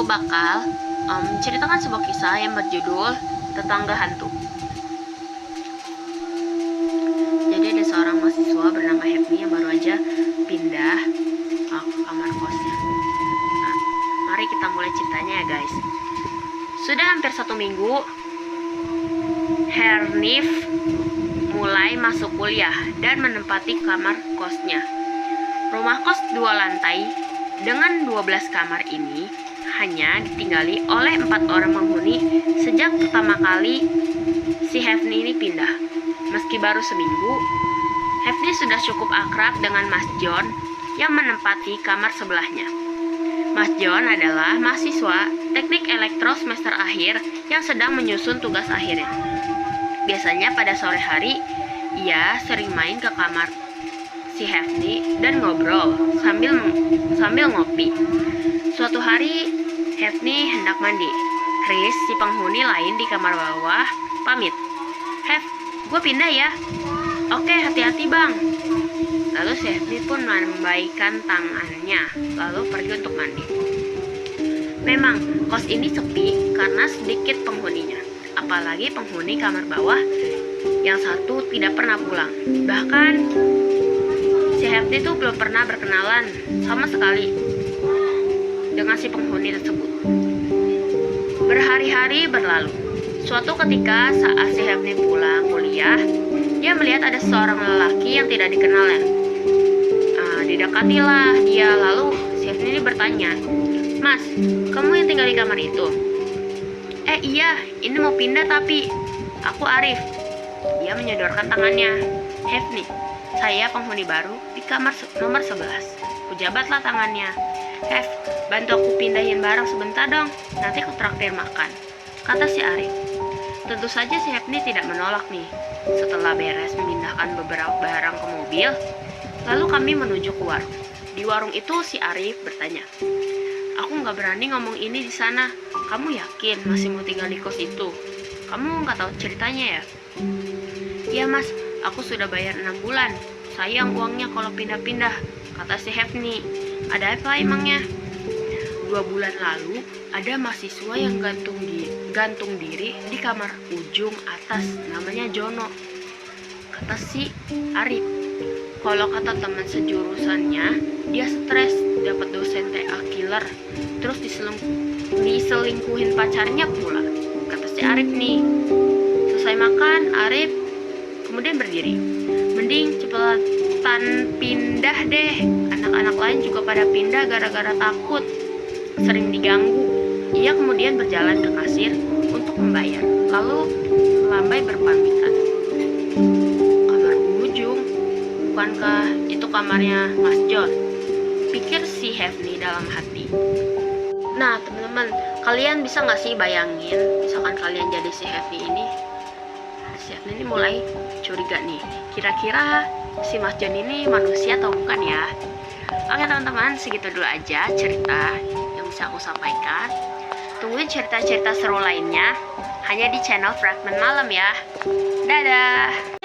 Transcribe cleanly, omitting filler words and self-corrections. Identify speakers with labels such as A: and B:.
A: aku bakal menceritakan sebuah kisah yang berjudul Tetangga Hantu. Jadi ada seorang mahasiswa bernama Happy yang baru aja pindah ke kamar kosnya. Nah, mari kita mulai ceritanya ya guys. Sudah hampir 1 minggu Hernif mulai masuk kuliah dan menempati kamar kosnya. Rumah kos 2 lantai dengan 12 kamar ini hanya ditinggali oleh 4 orang penghuni sejak pertama kali si Hefni ini pindah. Meski baru seminggu, Hefni sudah cukup akrab dengan Mas John yang menempati kamar sebelahnya. Mas John adalah mahasiswa teknik elektro semester akhir yang sedang menyusun tugas akhirnya. Biasanya pada sore hari, ia sering main ke kamar si Hefni dan ngobrol sambil ngopi. Suatu hari, Hefni hendak mandi. Chris, si penghuni lain di kamar bawah, pamit. "Hef, gue pindah ya." "Oke, hati-hati bang." Lalu si Hefni pun melambaikan tangannya, lalu pergi untuk mandi. Memang, kos ini sepi karena sedikit penghuninya. Apalagi penghuni kamar bawah yang satu tidak pernah pulang. Bahkan si Hefni itu belum pernah berkenalan sama sekali dengan si penghuni tersebut. Berhari-hari berlalu. Suatu ketika saat si Hefni pulang kuliah, dia melihat ada seorang lelaki yang tidak dikenalnya. Didekatilah dia, lalu si Hefni ini bertanya, "Mas, kamu yang tinggal di kamar itu?" Iya, ini mau pindah tapi aku Arif." Dia menyodorkan tangannya. "Hefni, saya penghuni baru di kamar nomor 11. Ujabatlah tangannya. "Hef, bantu aku pindahin barang sebentar dong, nanti aku traktir makan," kata si Arif. Tentu saja si Hefni tidak menolak nih. Setelah beres memindahkan beberapa barang ke mobil, lalu kami menuju ke warung. Di warung itu si Arif bertanya, "Aku nggak berani ngomong ini di sana. Kamu yakin masih mau tinggal di kos itu? Kamu nggak tahu ceritanya ya?" "Iya mas, aku sudah bayar 6 bulan. Sayang uangnya kalau pindah-pindah," kata si Hefni. "Ada apa emangnya?" 2 bulan lalu ada mahasiswa yang gantung diri di kamar ujung atas, namanya Jono, kata si Arif. Kalau kata teman sejurusannya, dia stres dapat dosen TA killer, terus diselingkuhin pacarnya pula, kata si Arif nih. Selesai makan, Arif kemudian berdiri. "Mending cepetan pindah deh. Anak-anak lain juga pada pindah gara-gara takut sering diganggu." Ia kemudian berjalan ke kasir untuk membayar, lalu melambai berpamitan. "Kamar ujung, bukankah itu kamarnya Mas John?" pikir si Hefni dalam hati. Nah teman-teman, kalian bisa gak sih bayangin misalkan kalian jadi si Hefni ini? Si Hefni ini mulai curiga nih, kira-kira si Mas John ini manusia atau bukan ya? Oke teman-teman, segitu dulu aja cerita yang bisa aku sampaikan. Tungguin cerita-cerita seru lainnya hanya di channel Fragment Malam ya. Dadah.